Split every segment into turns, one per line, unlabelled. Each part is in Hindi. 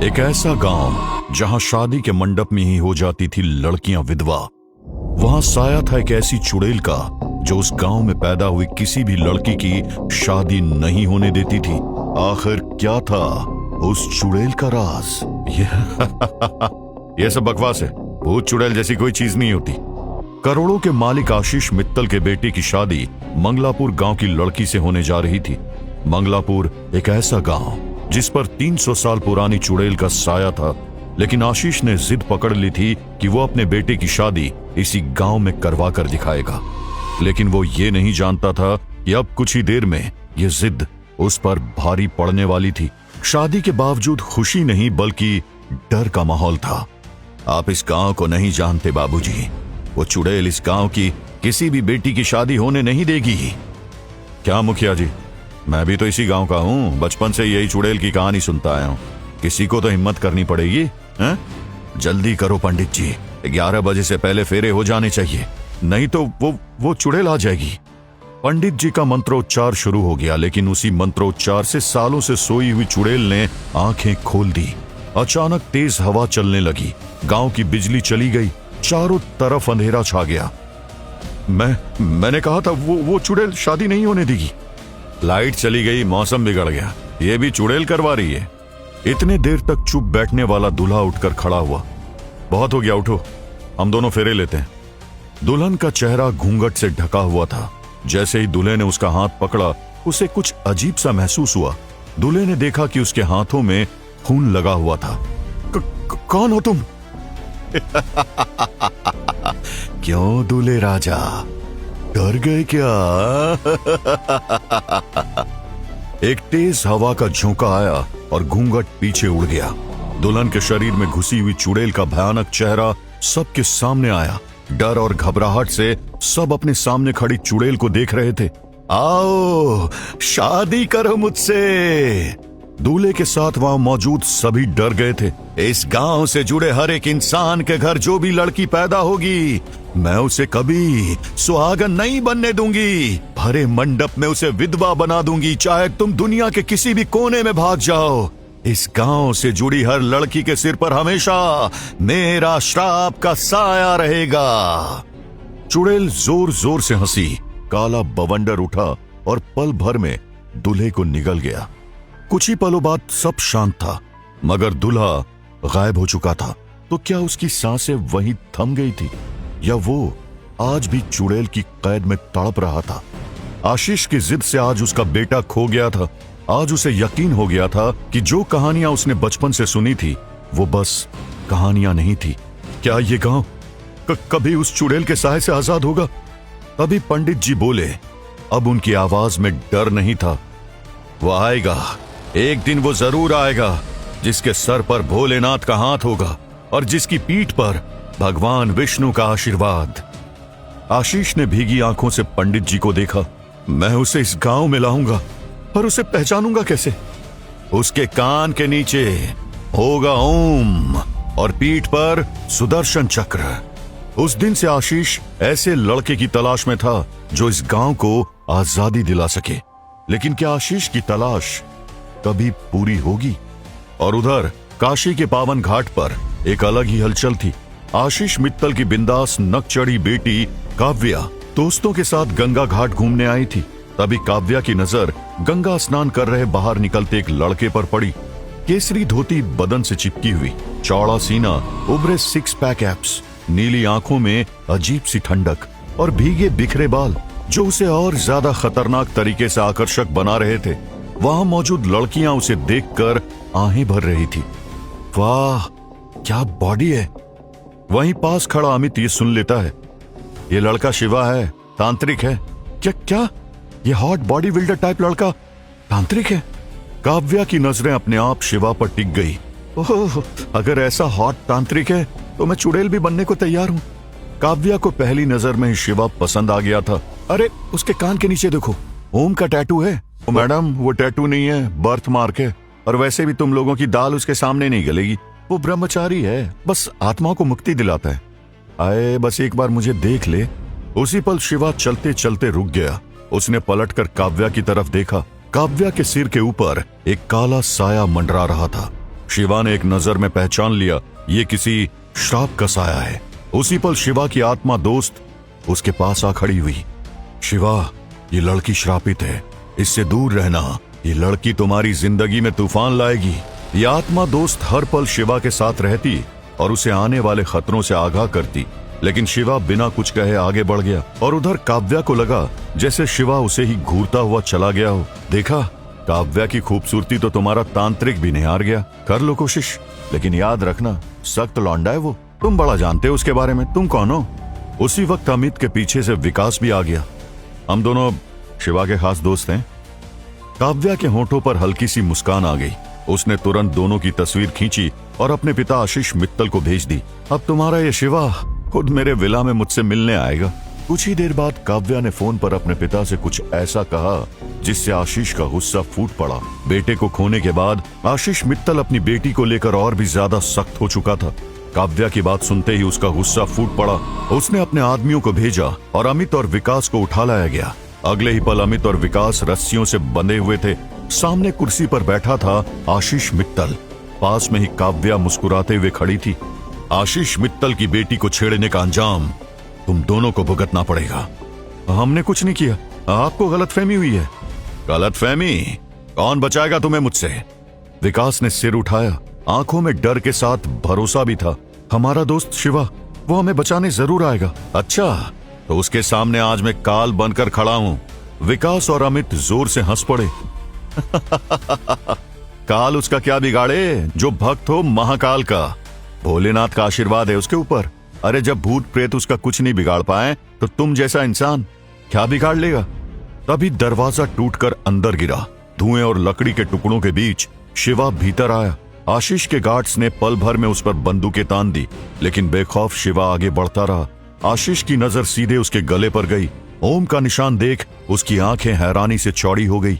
एक ऐसा गांव जहां शादी के मंडप में ही हो जाती थी लड़कियां विधवा। वहां साया था एक ऐसी चुड़ैल का जो उस गांव में पैदा हुई किसी भी लड़की की शादी नहीं होने देती थी। आखिर क्या था उस चुड़ैल का राज? ये सब बकवास है। भूत चुड़ैल जैसी कोई चीज नहीं होती। करोड़ों के मालिक आशीष मित्तल के बेटे की शादी मंगलापुर गांव की लड़की से होने जा रही थी। मंगलापुर एक ऐसा गांव जिस पर 300 साल पुरानी चुड़ैल का साया था, लेकिन आशीष ने जिद पकड़ ली थी कि वो अपने बेटे की शादी इसी गांव में करवा कर दिखाएगा। लेकिन वो ये नहीं जानता था कि अब कुछ ही देर में ये जिद उस पर भारी पड़ने वाली थी। शादी के बावजूद खुशी नहीं बल्कि डर का माहौल था। आप इस गांव को नहीं जानते बाबूजी, वो चुड़ैल इस गांव की किसी भी बेटी की शादी होने नहीं देगी। क्या मुखिया जी, मैं भी तो इसी गांव का हूं, बचपन से यही चुड़ैल की कहानी सुनता आया हूं। किसी को तो हिम्मत करनी पड़ेगी। हैं? जल्दी करो पंडित जी, 11 बजे से पहले फेरे हो जाने चाहिए, नहीं तो वो चुड़ैल आ जाएगी। पंडित जी का मंत्रोच्चार शुरू हो गया, लेकिन उसी मंत्रोच्चार से सालों से सोई हुई चुड़ैल ने आंखें खोल दी। अचानक तेज हवा चलने लगी, गांव की बिजली चली गई, चारों तरफ अंधेरा छा गया। मैंने कहा था वो चुड़ैल शादी नहीं होने देगी। लाइट चली गई, मौसम बिगड़ गया, ये भी चुड़ैल करवा रही है। इतने देर तक चुप बैठने वाला दूल्हा उठकर खड़ा हुआ। बहुत हो गया, उठो, हम दोनों फेरे लेते हैं। दुल्हन का चेहरा घूंघट से ढका हुआ था। जैसे ही दूल्हे ने उसका हाथ पकड़ा, उसे कुछ अजीब सा महसूस हुआ। दूल्हे ने देखा कि उसके हाथों में खून लगा हुआ था। कौन हो तुम? क्यों दूल्हे राजा, डर गए क्या? एक तेज हवा का झोंका आया और घूंघट पीछे उड़ गया। दुल्हन के शरीर में घुसी हुई चुड़ैल का भयानक चेहरा सबके सामने आया। डर और घबराहट से सब अपने सामने खड़ी चुड़ैल को देख रहे थे। आओ, शादी करो मुझसे। दूल्हे के साथ वहां मौजूद सभी डर गए थे। इस गांव से जुड़े हर एक इंसान के घर जो भी लड़की पैदा होगी, मैं उसे कभी सुहागन नहीं बनने दूंगी। भरे मंडप में उसे विधवा बना दूंगी, चाहे तुम दुनिया के किसी भी कोने में भाग जाओ। इस गांव से जुड़ी हर लड़की के सिर पर हमेशा मेरा श्राप का साया रहेगा। चुड़ैल जोर जोर से हंसी, काला बवंडर उठा और पल भर में दूल्हे को निगल गया। कुछ ही पलों बाद सब शांत था, मगर दूल्हा गायब हो चुका था। तो क्या उसकी सांसें वहीं थम गई थी, या वो आज भी चुड़ैल की कैद में तड़प रहा था? आशीष की जिद से आज उसका बेटा खो गया था। आज उसे यकीन हो गया था कि जो कहानियां उसने बचपन से सुनी थी वो बस कहानियां नहीं थी। क्या ये गांव कभी उस चुड़ैल के साए से आजाद होगा? तभी पंडित जी बोले। अब उनकी आवाज में डर नहीं था। वो आएगा, एक दिन वो जरूर आएगा, जिसके सर पर भोलेनाथ का हाथ होगा और जिसकी पीठ पर भगवान विष्णु का आशीर्वाद। आशीष ने भीगी आंखों से पंडित जी को देखा। मैं उसे इस गांव में लाऊंगा, पर उसे पहचानूंगा कैसे? उसके कान के नीचे होगा ओम और पीठ पर सुदर्शन चक्र। उस दिन से आशीष ऐसे लड़के की तलाश में था जो इस गांव को आजादी दिला सके। लेकिन क्या आशीष की तलाश कभी पूरी होगी? और उधर काशी के पावन घाट पर एक अलग ही हलचल थी। आशीष मित्तल की बिंदास नक चढ़ी बेटी काव्या दोस्तों के साथ गंगा घाट घूमने आई थी। तभी काव्या की नजर गंगा स्नान कर रहे बाहर निकलते एक लड़के पर पड़ी। केसरी धोती बदन से चिपकी हुई, चौड़ा सीना, उभरे 6 पैक एब्स, नीली आंखों में अजीब सी ठंडक और भीगे बिखरे बाल जो उसे और ज्यादा खतरनाक तरीके से आकर्षक बना रहे थे। वहां मौजूद लड़कियां उसे देखकर आहें भर रही थी। वाह, क्या बॉडी है। वहीं पास खड़ा अमित ये सुन लेता है। ये लड़का शिवा है, तांत्रिक है। क्या ये हॉट बॉडी बिल्डर टाइप लड़का तांत्रिक है? काव्या की नजरें अपने आप शिवा पर टिक गई। ओह, अगर ऐसा हॉट तांत्रिक है तो मैं चुड़ैल भी बनने को तैयार हूँ। काव्या को पहली नजर में ही शिवा पसंद आ गया था। अरे, उसके कान के नीचे देखो, ओम का टैटू है। मैडम, वो टैटू नहीं है, बर्थ मार्क है। और वैसे भी तुम लोगों की दाल उसके सामने नहीं गलेगी। वो ब्रह्मचारी है, बस आत्मा को मुक्ति दिलाता है। आए, बस एक बार मुझे देख ले। उसी पल शिवा चलते चलते रुक गया। उसने पलटकर काव्या की तरफ देखा। काव्या के सिर के ऊपर एक काला साया मंडरा रहा था। शिवा ने एक नजर में पहचान लिया, ये किसी श्राप का साया है। उसी पल शिवा की आत्मा दोस्त उसके पास आ खड़ी हुई। शिवा, ये लड़की श्रापित है, इससे दूर रहना। ये लड़की तुम्हारी जिंदगी में तूफान लाएगी। ये आत्मा दोस्त हर पल शिवा के साथ रहती और उसे आने वाले खतरों से आगाह करती। लेकिन शिवा बिना कुछ कहे आगे बढ़ गया और उधर काव्या को लगा जैसे शिवा उसे ही घूरता हुआ चला गया हो। देखा, काव्या की खूबसूरती तो तुम्हारा तांत्रिक भी निहार गया। कर लो कोशिश, लेकिन याद रखना, सख्त लौंडा है वो। तुम बड़ा जानते हो उसके बारे में। तुम कौन हो? उसी वक्त अमित के पीछे से विकास भी आ गया। हम दोनों शिवा के खास दोस्त हैं। काव्या के होठों पर हल्की सी मुस्कान आ गई। उसने तुरंत दोनों की तस्वीर खींची और अपने पिता आशीष मित्तल को भेज दी। अब तुम्हारा ये शिवा खुद मेरे विला में मुझसे मिलने आएगा। कुछ ही देर बाद काव्या ने फोन पर अपने पिता से कुछ ऐसा कहा जिससे आशीष का गुस्सा फूट पड़ा। बेटे को खोने के बाद आशीष मित्तल अपनी बेटी को लेकर और भी ज्यादा सख्त हो चुका था। काव्या की बात सुनते ही उसका गुस्सा फूट पड़ा। उसने अपने आदमियों को भेजा और अमित और विकास को उठा लाया गया। अगले ही पल अमित और विकास रस्सियों से बंधे हुए थे। सामने कुर्सी पर बैठा था आशीष मित्तल। पास में ही काव्या मुस्कुराते हुए खड़ी थी। आशीष मित्तल की बेटी को छेड़ने का अंजाम तुम दोनों को भुगतना पड़ेगा। हमने कुछ नहीं किया, आपको गलतफहमी हुई है। गलतफहमी? कौन बचाएगा तुम्हें मुझसे? विकास ने सिर उठाया। आंखों में डर के साथ भरोसा भी था। हमारा दोस्त शिवा, वो हमें बचाने जरूर आएगा। अच्छा, तो उसके सामने आज मैं काल बनकर खड़ा हूं। विकास और अमित जोर से हंस पड़े। काल उसका क्या बिगाड़े जो भक्त हो महाकाल का। भोलेनाथ का आशीर्वाद है उसके ऊपर। अरे जब भूत प्रेत उसका कुछ नहीं बिगाड़ पाए तो तुम जैसा इंसान क्या बिगाड़ लेगा। तभी दरवाजा टूटकर अंदर गिरा। धुएं और लकड़ी के टुकड़ों के बीच शिवा भीतर आया। आशीष के गार्ड्स ने पल भर में उस पर बंदूकें तान दी, लेकिन बेखौफ शिवा आगे बढ़ता रहा। आशीष की नजर सीधे उसके गले पर गई। ओम का निशान देख उसकी आंखें हैरानी से चौड़ी हो गई।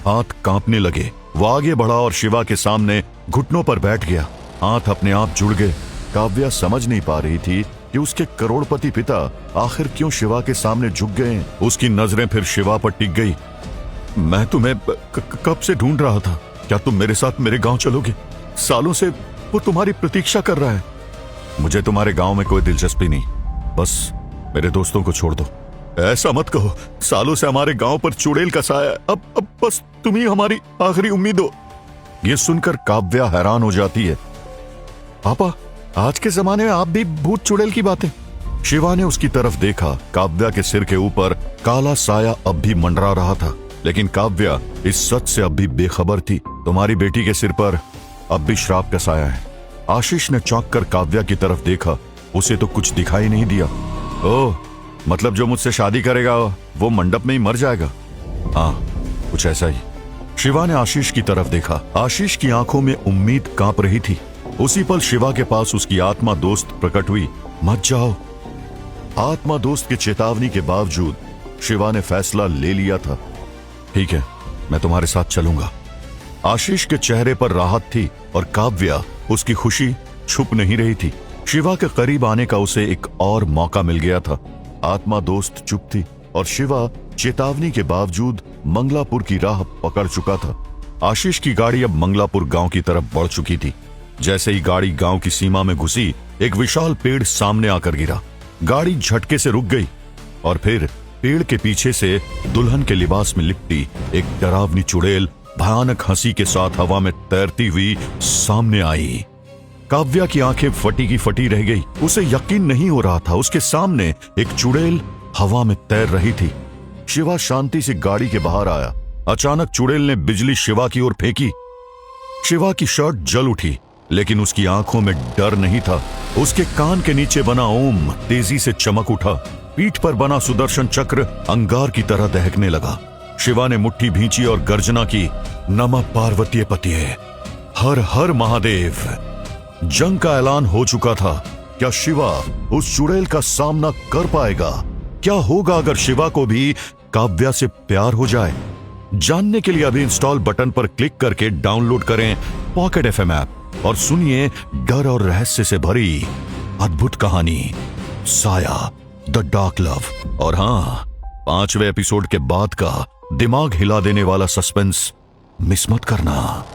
हाथ कांपने लगे। वो आगे बढ़ा और शिवा के सामने घुटनों पर बैठ गया। हाथ अपने आप जुड़ गए। काव्या समझ नहीं पा रही थी कि उसके करोड़पति पिता आखिर क्यों शिवा के सामने झुक गए। उसकी नजरें फिर शिवा पर टिक गई। मैं तुम्हें कब से ढूंढ रहा था। क्या तुम मेरे साथ मेरे गांव चलोगे? सालों से वो तुम्हारी प्रतीक्षा कर रहा है। मुझे तुम्हारे गांव में कोई दिलचस्पी नहीं, बस मेरे दोस्तों को छोड़ दो। ऐसा मत कहो, सालों से हमारे गांव पर चुड़ैल का साया है। अब बस तुम ही हमारी आखिरी उम्मीद हो। ये सुनकर काव्या हैरान हो जाती है। पापा, आज के जमाने में आप भी भूत चुड़ैल की बातें। शिवा ने उसकी तरफ देखा। काव्या के सिर के ऊपर काला साया अब भी मंडरा रहा था, लेकिन काव्या इस सच से अब भी बेखबर थी। तुम्हारी बेटी के सिर पर अब भी श्राप का साया है। आशीष ने चौंक कर काव्या की तरफ देखा। उसे तो कुछ दिखाई नहीं दिया। ओह, मतलब जो मुझसे शादी करेगा वो मंडप में ही मर जाएगा? हाँ, कुछ ऐसा ही। शिवा ने आशीष की तरफ देखा। आशीष की आंखों में उम्मीद कांप रही थी। उसी पल शिवा के पास उसकी आत्मा दोस्त प्रकट हुई। मत जाओ। आत्मा दोस्त की चेतावनी के बावजूद शिवा ने फैसला ले लिया था। ठीक है, मैं तुम्हारे साथ चलूंगा। आशीष के चेहरे पर राहत थी और काव्या उसकी खुशी छुप नहीं रही थी। शिवा के करीब आने का उसे एक और मौका मिल गया था। आत्मा दोस्त चुप थी और शिवा चेतावनी के बावजूद मंगलापुर की राह पकड़ चुका था। आशीष की गाड़ी अब मंगलापुर गांव की तरफ बढ़ चुकी थी। जैसे ही गाड़ी गांव की सीमा में घुसी, एक विशाल पेड़ सामने आकर गिरा। गाड़ी झटके से रुक गई और फिर पेड़ के पीछे से दुल्हन के लिबास में लिपटी एक डरावनी चुड़ैल भयानक हंसी के साथ हवा में तैरती हुई सामने आई। काव्या की आंखें फटी की फटी रह गई। उसे यकीन नहीं हो रहा था उसके सामने एक चुड़ैल हवा में तैर रही थी। शिवा शांति से गाड़ी के बाहर आया। अचानक चुड़ैल ने बिजली शिवा की ओर फेंकी। शिवा की शर्ट जल उठी, लेकिन उसकी आंखों में डर नहीं था। उसके कान के नीचे बना ओम तेजी से चमक उठा। पीठ पर बना सुदर्शन चक्र अंगार की तरह दहकने लगा। शिवा ने मुट्ठी भींची और गर्जना की, नमः पार्वती पतिये, हर हर महादेव। जंग का ऐलान हो चुका था। क्या शिवा उस चुड़ैल का सामना कर पाएगा? क्या होगा अगर शिवा को भी काव्या से प्यार हो जाए? जानने के लिए अभी इंस्टॉल बटन पर क्लिक करके डाउनलोड करें पॉकेट एफएम ऐप और सुनिए डर और रहस्य से भरी अद्भुत कहानी साया द डार्क लव। और हाँ, 5वें एपिसोड के बाद का दिमाग हिला देने वाला सस्पेंस मिस मत करना।